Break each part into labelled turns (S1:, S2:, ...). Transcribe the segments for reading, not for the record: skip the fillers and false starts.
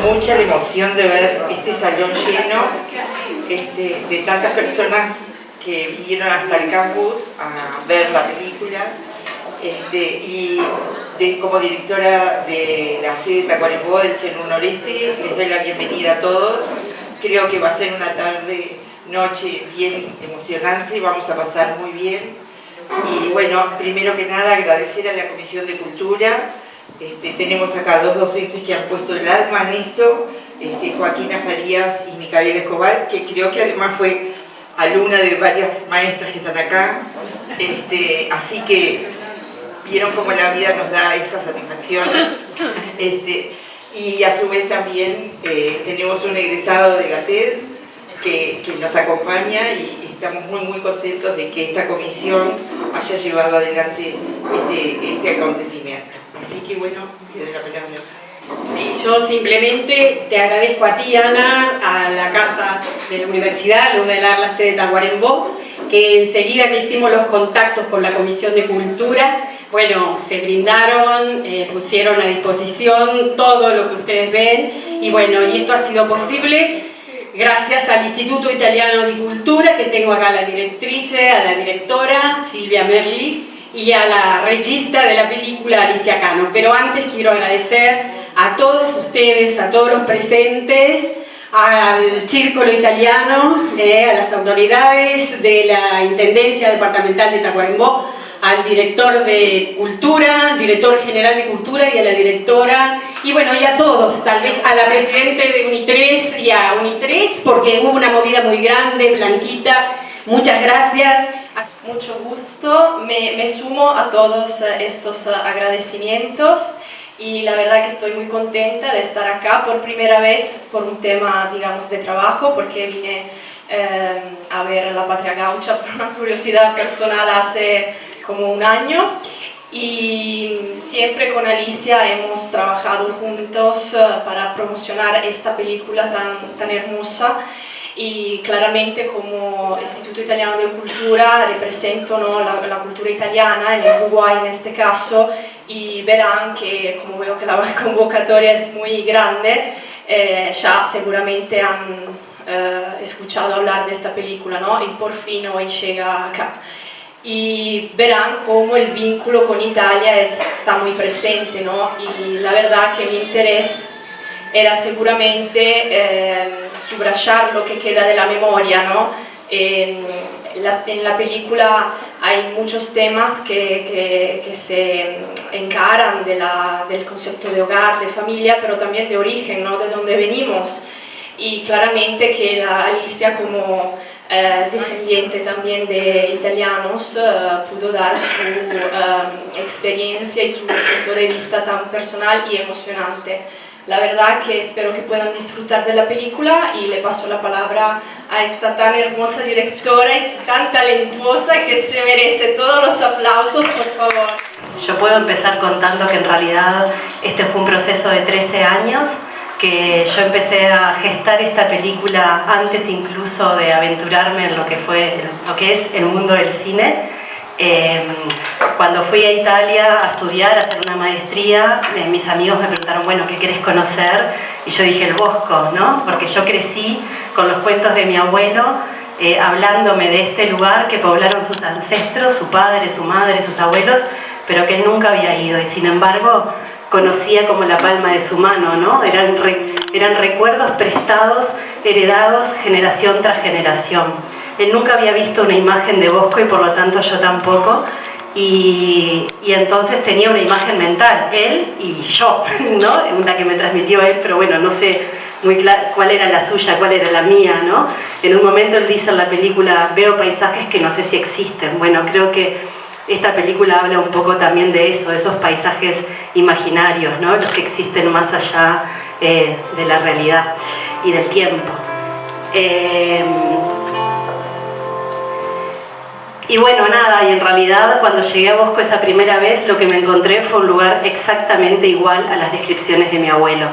S1: Mucha la emoción de ver este salón lleno, de tantas personas que vinieron hasta el campus a ver la película, y como directora de la sede de Tacuarembó del CENUR Noreste, les doy la bienvenida a todos. Creo que va a ser una tarde, noche bien emocionante, vamos a pasar muy bien. Y bueno, primero que nada agradecer a la Comisión de Cultura. Tenemos acá dos docentes que han puesto el alma en esto, Joaquina Farías y Micaela Escobar, que creo que además fue alumna de varias maestras que están acá, así que vieron cómo la vida nos da esa satisfacción, y a su vez también tenemos un egresado de la TED que nos acompaña y estamos muy contentos de que esta comisión haya llevado adelante este acontecimiento. Así que bueno, te doy la palabra.
S2: Sí, yo simplemente te agradezco a ti, Ana, a la Casa de la Universidad, Luz del Ar, la sede de Tacuarembó, que enseguida que hicimos los contactos con la Comisión de Cultura, bueno, se brindaron, pusieron a disposición todo lo que ustedes ven, y bueno, y esto ha sido posible gracias al Instituto Italiano de Cultura, que tengo acá a la directrice, a la directora Silvia Merli, y a la regista de la película Alicia Cano. Pero antes quiero agradecer a todos ustedes, a todos los presentes, al Círculo Italiano, a las autoridades de la Intendencia Departamental de Tacuarembó, al director de Cultura, director general de Cultura y a la directora, y bueno, y a todos, tal vez a la presidenta de Unitres y a Unitres, porque hubo una movida muy grande, Blanquita, muchas gracias.
S3: Mucho gusto, me sumo a todos estos agradecimientos y la verdad que estoy muy contenta de estar acá por primera vez por un tema, digamos, de trabajo, porque vine a ver La Patria Gaucha por una curiosidad personal hace como un año, y siempre con Alicia hemos trabajado juntos para promocionar esta película tan hermosa. Y claramente como Instituto Italiano de Cultura represento, ¿no?, la cultura italiana en Uruguay en este caso, y verán que, como veo que la convocatoria es muy grande, ya seguramente han escuchado hablar de esta película, ¿no?, y por fin hoy llega acá. Y verán cómo el vínculo con Italia está muy presente, ¿no?, y la verdad que mi interés era seguramente subrayar lo que queda de la memoria, ¿no? En la película hay muchos temas que se encaran del concepto de hogar, de familia, pero también de origen, ¿no?, de dónde venimos. Y claramente que la Alicia, como descendiente también de italianos, pudo dar su experiencia y su punto de vista tan personal y emocionante. La verdad que espero que puedan disfrutar de la película y le paso la palabra a esta tan hermosa directora y tan talentuosa que se merece todos los aplausos, por favor.
S4: Yo puedo empezar contando que en realidad este fue un proceso de 13 años, que yo empecé a gestar esta película antes incluso de aventurarme en lo que es el mundo del cine. Cuando fui a Italia a estudiar, a hacer una maestría, mis amigos me preguntaron, bueno, ¿qué querés conocer? Y yo dije el Bosco, ¿no? Porque yo crecí con los cuentos de mi abuelo, hablándome de este lugar que poblaron sus ancestros, su padre, su madre, sus abuelos, pero que él nunca había ido, y sin embargo conocía como la palma de su mano, ¿no? Eran recuerdos prestados, heredados generación tras generación. Él nunca había visto una imagen de Bosco y por lo tanto yo tampoco, y entonces tenía una imagen mental, él y yo, ¿no? Una que me transmitió él, pero bueno, no sé muy claro cuál era la suya, cuál era la mía, ¿no? En un momento él dice en la película, veo paisajes que no sé si existen. Bueno, creo que esta película habla un poco también de eso, de esos paisajes imaginarios, ¿no? Los que existen más allá de la realidad y del tiempo. Y bueno, nada, y en realidad cuando llegué a Bosco esa primera vez, lo que me encontré fue un lugar exactamente igual a las descripciones de mi abuelo.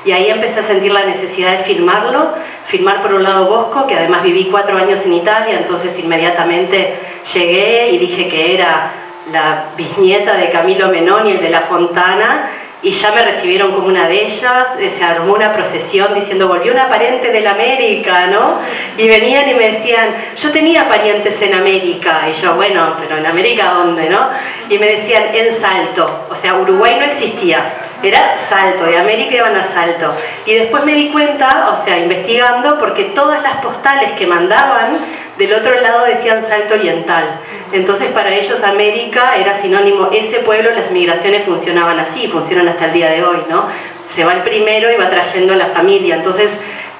S4: Y ahí empecé a sentir la necesidad de filmarlo, filmar por un lado Bosco, que además viví 4 años en Italia, entonces inmediatamente llegué y dije que era la bisnieta de Camilo Menoni, el de La Fontana, y ya me recibieron como una de ellas. Se armó una procesión diciendo, volvió una pariente de la América, ¿no? Y venían y me decían, yo tenía parientes en América, y yo, bueno, pero ¿en América dónde, no? Y me decían, en Salto, o sea, Uruguay no existía, era Salto, de América iban a Salto. Y después me di cuenta, o sea, investigando, porque todas las postales que mandaban del otro lado decían Salto Oriental. Entonces para ellos América era sinónimo, ese pueblo, las migraciones funcionaban así, funcionan hasta el día de hoy, ¿no? Se va el primero y va trayendo a la familia. Entonces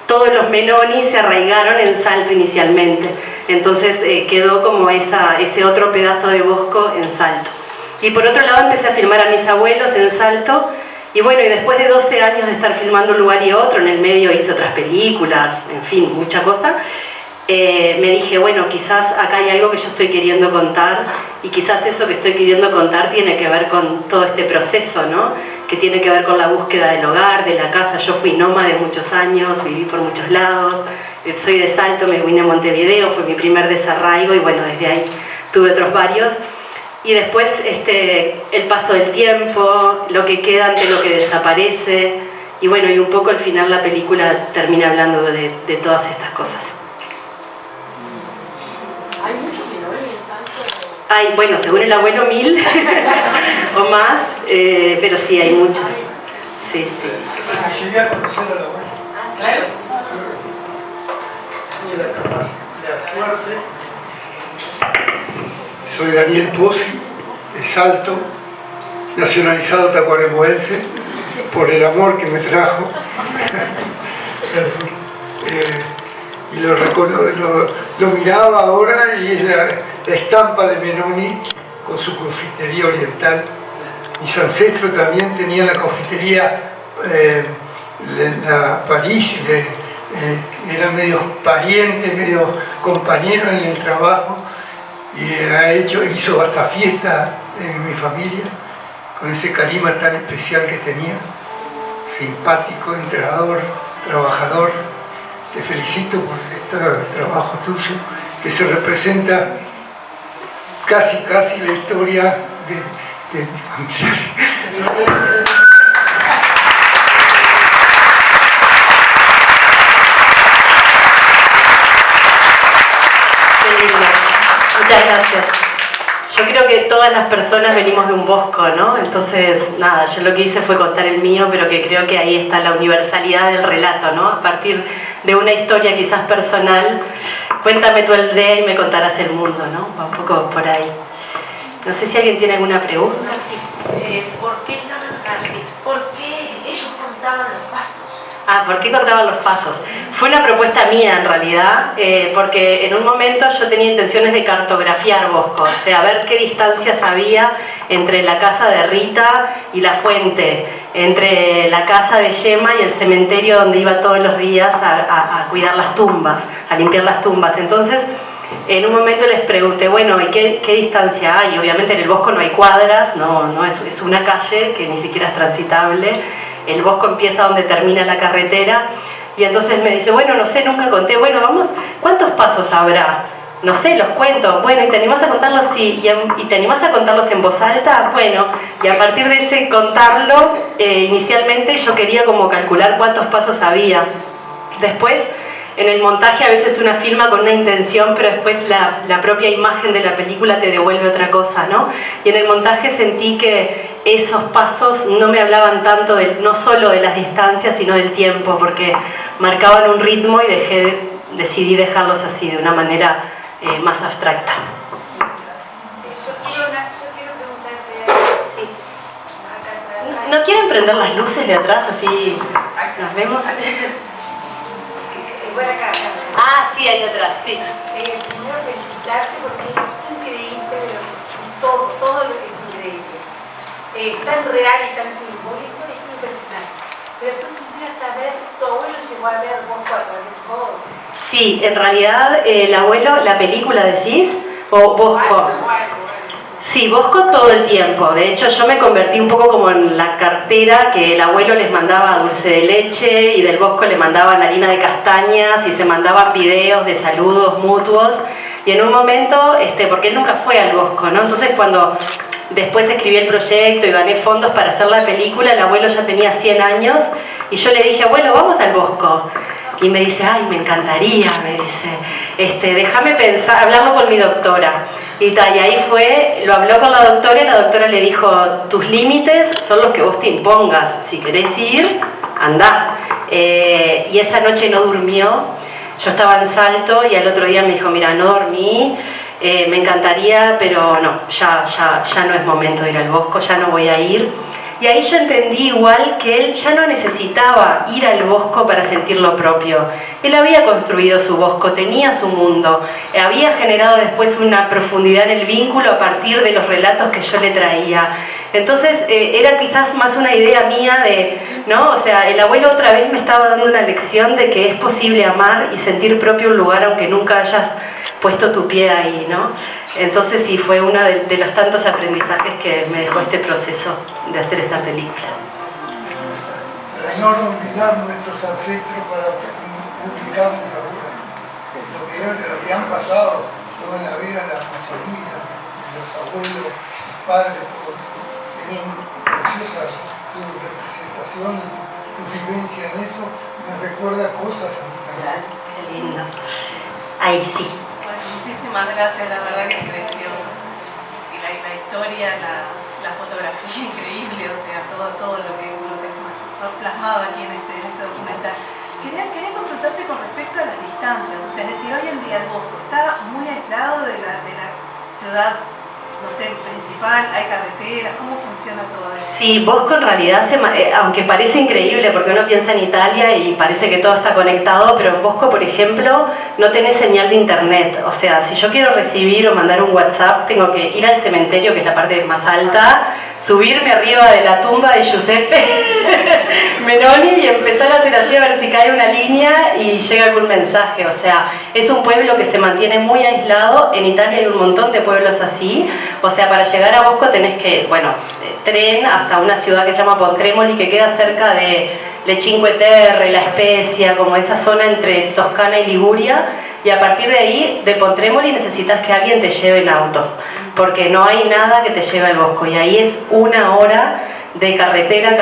S4: todos los Menoni se arraigaron en Salto inicialmente. Entonces quedó como ese otro pedazo de Bosco en Salto. Y por otro lado empecé a filmar a mis abuelos en Salto. Y bueno, y después de 12 años de estar filmando un lugar y otro, en el medio hice otras películas, en fin, mucha cosa. Me dije, bueno, quizás acá hay algo que yo estoy queriendo contar, y quizás eso que estoy queriendo contar tiene que ver con todo este proceso, ¿no? Que tiene que ver con la búsqueda del hogar, de la casa. Yo fui nómade muchos años, viví por muchos lados, soy de Salto, me vine a Montevideo, fue mi primer desarraigo, y bueno, desde ahí tuve otros varios. Y después el paso del tiempo, lo que queda ante lo que desaparece, y bueno, y un poco al final la película termina hablando de todas estas cosas.
S2: ¿Hay muchos Menoni en Salto?
S4: Hay, bueno, según el abuelo 1000 o más, pero sí, hay muchos. Sí, sí.
S5: Llegué a conocer a la abuela.
S2: Claro.
S5: Tuve la suerte. Soy Daniel Pozzi, de Salto, nacionalizado tacuarembóense, por el amor que me trajo. Y lo miraba ahora, y es la estampa de Menoni con su confitería oriental. Mis ancestros también tenían la confitería en la París, eran medio parientes, medio compañeros en el trabajo, y hizo hasta fiesta en mi familia, con ese carisma tan especial que tenía, simpático, entrenador, trabajador. Te felicito por este trabajo tuyo, que se representa casi la historia de mi familia.
S4: Muchas gracias. Yo creo que todas las personas venimos de un Bosco, ¿no? Entonces, nada, yo lo que hice fue contar el mío, pero que creo que ahí está la universalidad del relato, ¿no? A partir de una historia quizás personal, cuéntame tu aldea y me contarás el mundo, ¿no? Va un poco por ahí. No sé si alguien tiene alguna pregunta.
S6: ¿Por qué ellos contaban los pasos?
S4: ¿Por qué contaban los pasos? Fue una propuesta mía en realidad, porque en un momento yo tenía intenciones de cartografiar Bosco, o sea, ver qué distancias había entre la casa de Rita y la fuente, entre la casa de Yema y el cementerio donde iba todos los días a cuidar las tumbas, a limpiar las tumbas. Entonces, en un momento les pregunté, bueno, ¿y qué distancia hay? Obviamente en el Bosco no hay cuadras, no es una calle que ni siquiera es transitable. El Bosco empieza donde termina la carretera, y entonces me dice, bueno, no sé, nunca conté, bueno, vamos, ¿cuántos pasos habrá? No sé, los cuento. Bueno, ¿y te animás a contarlos? Sí. ¿Y te animás a contarlos en voz alta? Bueno, y a partir de ese contarlo, inicialmente yo quería como calcular cuántos pasos había. Después en el montaje a veces una filma con una intención, pero después la propia imagen de la película te devuelve otra cosa, ¿no? Y en el montaje sentí que esos pasos no me hablaban tanto, no solo de las distancias, sino del tiempo, porque marcaban un ritmo y decidí dejarlos así, de una manera más abstracta.
S6: Yo quiero preguntarte...
S4: Sí. ¿No quieren prender las luces de atrás, así nos vemos?
S6: Igual acá.
S4: Ah, sí, ahí atrás, sí.
S6: Primero felicitarte porque es increíble todo lo que es increíble. Tan real y tan simbólico, es impresionante. Pero tú quisieras saber, tu abuelo llegó a ver Bosco a través de todo.
S4: Sí, en realidad el abuelo, la película decís, o Bosco. Sí, Bosco todo el tiempo. De hecho, yo me convertí un poco como en la cartera que el abuelo les mandaba dulce de leche y del Bosco le mandaban harina de castañas y se mandaban videos de saludos mutuos. Y en un momento, porque él nunca fue al Bosco, ¿no? Entonces cuando después escribí el proyecto y gané fondos para hacer la película, el abuelo ya tenía 100 años y yo le dije, abuelo, vamos al Bosco. Y me dice, ay, me encantaría, me dice, déjame pensar, hablarlo con mi doctora. Y ahí fue, lo habló con la doctora le dijo, tus límites son los que vos te impongas, si querés ir, andá. Y esa noche no durmió, yo estaba en Salto y al otro día me dijo, mira, no dormí, me encantaría, pero no, ya no es momento de ir al Bosco, ya no voy a ir. Y ahí yo entendí igual que él ya no necesitaba ir al Bosco para sentir lo propio. Él había construido su Bosco, tenía su mundo, había generado después una profundidad en el vínculo a partir de los relatos que yo le traía. Entonces era quizás más una idea mía de, ¿no? O sea, el abuelo otra vez me estaba dando una lección de que es posible amar y sentir propio un lugar aunque nunca hayas puesto tu pie ahí, ¿no? Entonces sí, fue uno de los tantos aprendizajes que me dejó este proceso de hacer esta película.
S5: Para no olvidar nuestros ancestros, para publicarnos ahora lo que han pasado toda la vida, las familias, los abuelos, los padres, todos. Es preciosa tu representación, tu vivencia en eso, me recuerda cosas a mí también.
S4: Qué lindo. Ahí sí.
S7: Muchísimas gracias, la verdad que es precioso. Y la historia, la fotografía increíble, o sea, todo lo que es plasmado aquí en este documental. Quería consultarte con respecto a las distancias, o sea, es decir, hoy en día el Bosco está muy aislado de la ciudad, no sé, principal, hay carreteras, ¿cómo funciona todo eso?
S4: Sí, Bosco en realidad, aunque parece increíble porque uno piensa en Italia y parece que todo está conectado, pero en Bosco, por ejemplo, no tenés señal de internet. O sea, si yo quiero recibir o mandar un WhatsApp, tengo que ir al cementerio, que es la parte más alta, subirme arriba de la tumba de Giuseppe Meroni y empezar a hacer así a ver si cae una línea y llega algún mensaje. O sea, es un pueblo que se mantiene muy aislado. En Italia hay un montón de pueblos así. O sea, para llegar a Bosco tenés que, tren hasta una ciudad que se llama Pontremoli, que queda cerca de Le Cinque Terre, La Spezia, como esa zona entre Toscana y Liguria. Y a partir de ahí, de Pontremoli, necesitas que alguien te lleve en auto, porque no hay nada que te lleve al Bosco. Y ahí es 1 hora de carretera,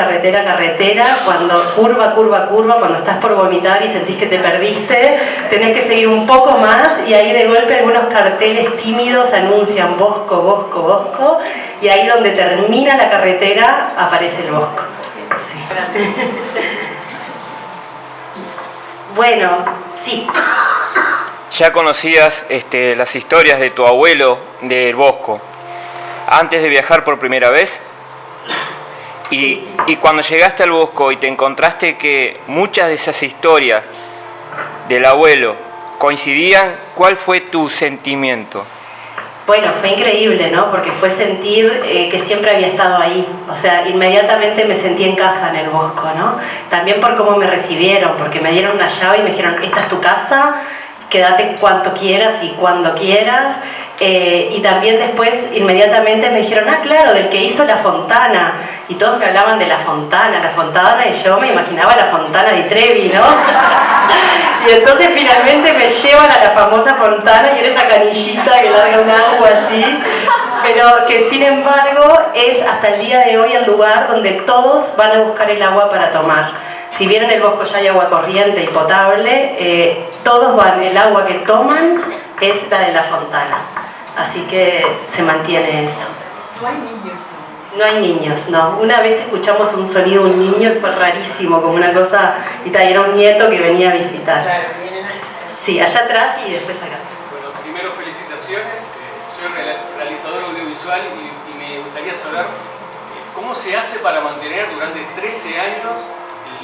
S4: cuando curva, cuando estás por vomitar y sentís que te perdiste, tenés que seguir un poco más y ahí de golpe algunos carteles tímidos anuncian Bosco, Bosco, Bosco, y ahí donde termina la carretera aparece el Bosco. Sí. Bueno, sí.
S8: Ya conocías las historias de tu abuelo del Bosco antes de viajar por primera vez. Y cuando llegaste al Bosco y te encontraste que muchas de esas historias del abuelo coincidían, ¿cuál fue tu sentimiento?
S4: Bueno, fue increíble, ¿no? Porque fue sentir que siempre había estado ahí. O sea, inmediatamente me sentí en casa en el Bosco, ¿no? También por cómo me recibieron, porque me dieron una llave y me dijeron, esta es tu casa, quédate cuanto quieras y cuando quieras. Y también después inmediatamente me dijeron, ah, claro, del que hizo la fontana. Y todos me hablaban de la fontana, y yo me imaginaba la fontana di Trevi, ¿no? Y entonces finalmente me llevan a la famosa fontana y era esa canillita que larga un agua así, pero que sin embargo es hasta el día de hoy el lugar donde todos van a buscar el agua para tomar. si bien en el Bosco ya hay agua corriente y potable, todos van, el agua que toman es la de la fontana. Así que se mantiene eso.
S6: No hay niños.
S4: No hay niños, no. Una vez escuchamos un sonido de un niño y fue rarísimo, como una cosa, y era un nieto que venía a visitar.
S6: Claro, vienen a visitar.
S4: Sí, allá atrás y después acá.
S9: Bueno, primero felicitaciones. Soy realizador audiovisual y me gustaría saber cómo se hace para mantener durante 13 años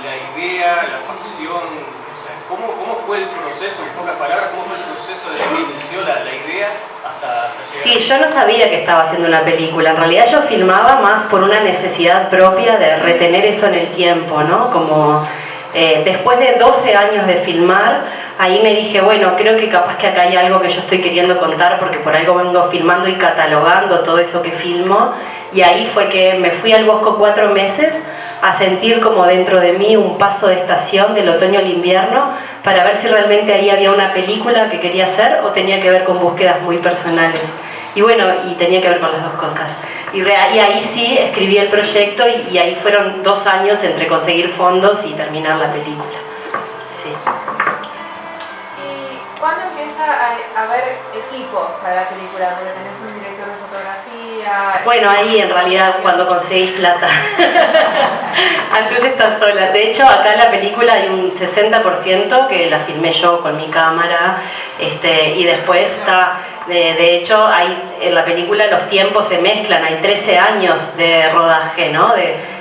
S9: la idea, la pasión, o sea, ¿cómo fue el proceso, en pocas palabras, cómo fue el proceso desde que inició la idea hasta llegar?
S4: Sí, yo no sabía que estaba haciendo una película. En realidad yo filmaba más por una necesidad propia de retener eso en el tiempo, ¿no? Como después de 12 años de filmar, ahí me dije, bueno, creo que capaz que acá hay algo que yo estoy queriendo contar porque por algo vengo filmando y catalogando todo eso que filmo. Y ahí fue que me fui al Bosco 4 meses a sentir como dentro de mí un paso de estación del otoño al invierno para ver si realmente ahí había una película que quería hacer o tenía que ver con búsquedas muy personales. Y bueno, y tenía que ver con las dos cosas. Y ahí sí escribí el proyecto y ahí fueron 2 años entre conseguir fondos y terminar la película. Sí.
S6: ¿Y cuándo empieza a haber equipo para la película? Porque tenés un director de fotografía.
S4: Bueno, ahí en realidad cuando conseguís plata. Antes estás sola. De hecho, acá en la película hay un 60% que la filmé yo con mi cámara. Y después está... De hecho, en la película los tiempos se mezclan, hay 13 años de rodaje, ¿no?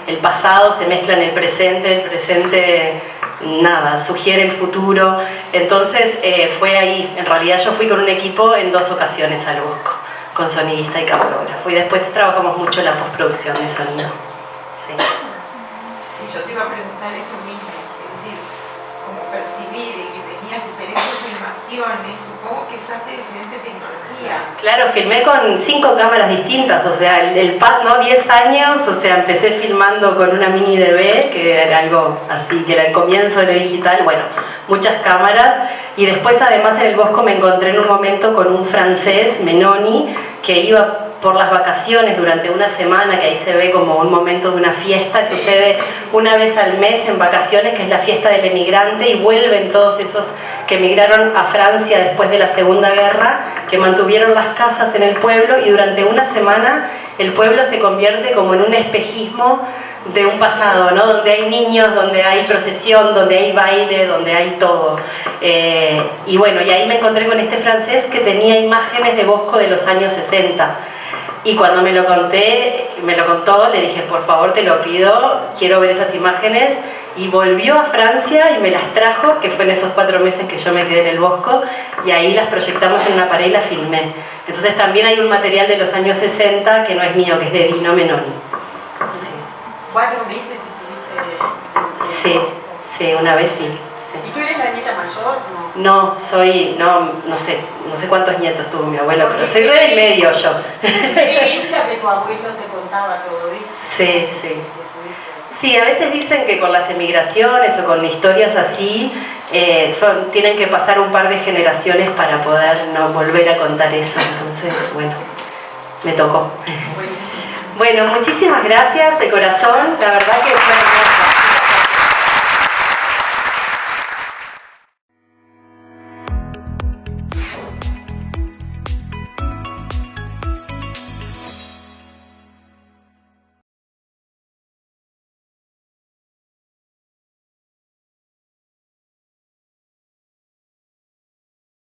S4: El pasado se mezcla en el presente nada, sugiere el futuro. Entonces fue ahí, en realidad yo fui con un equipo en 2 ocasiones al Bosco, con sonidista y camarógrafo, y después trabajamos mucho en la postproducción de sonido. Sí.
S1: Sí, yo te iba a preguntar eso mismo, es decir, como percibí de que tenías diferentes filmaciones, supongo que usaste diferente tecnología.
S4: Claro, filmé con 5 cámaras distintas, o sea, el pad, ¿no? 10 años, o sea, empecé filmando con una mini DV, que era algo así, que era el comienzo de lo digital, bueno, muchas cámaras, y después además en el Bosco me encontré en un momento con un francés, Menoni, que iba por las vacaciones durante una semana, que ahí se ve como un momento de una fiesta, sucede una vez al mes en vacaciones, que es la fiesta del emigrante, y vuelven todos esos que emigraron a Francia después de la Segunda Guerra, que mantuvieron las casas en el pueblo, y durante una semana el pueblo se convierte como en un espejismo de un pasado, ¿no? Donde hay niños, donde hay procesión, donde hay baile, donde hay todo. Y bueno, y ahí me encontré con este francés que tenía imágenes de Bosco de los años 60. Y cuando me lo contó, le dije, por favor te lo pido, quiero ver esas imágenes. Y volvió a Francia y me las trajo, que fue en esos 4 meses que yo me quedé en el Bosco, y ahí las proyectamos en una pared y las filmé. Entonces también hay un material de los años 60 que no es mío, que es de Dino Menoni. Sí.
S6: 4 meses estuviste.
S4: Sí, una vez sí.
S6: ¿Y tú eres la nieta mayor?
S4: No, no sé cuántos nietos tuvo mi abuelo, pero soy re del medio yo.
S6: ¿Qué vivencia que tu abuelo te contaba todo eso?
S4: Sí. Sí, a veces dicen que con las emigraciones o con historias así, tienen que pasar un par de generaciones para poder no volver a contar eso. Entonces, bueno, me tocó. Bueno, muchísimas gracias de corazón, la verdad que fue...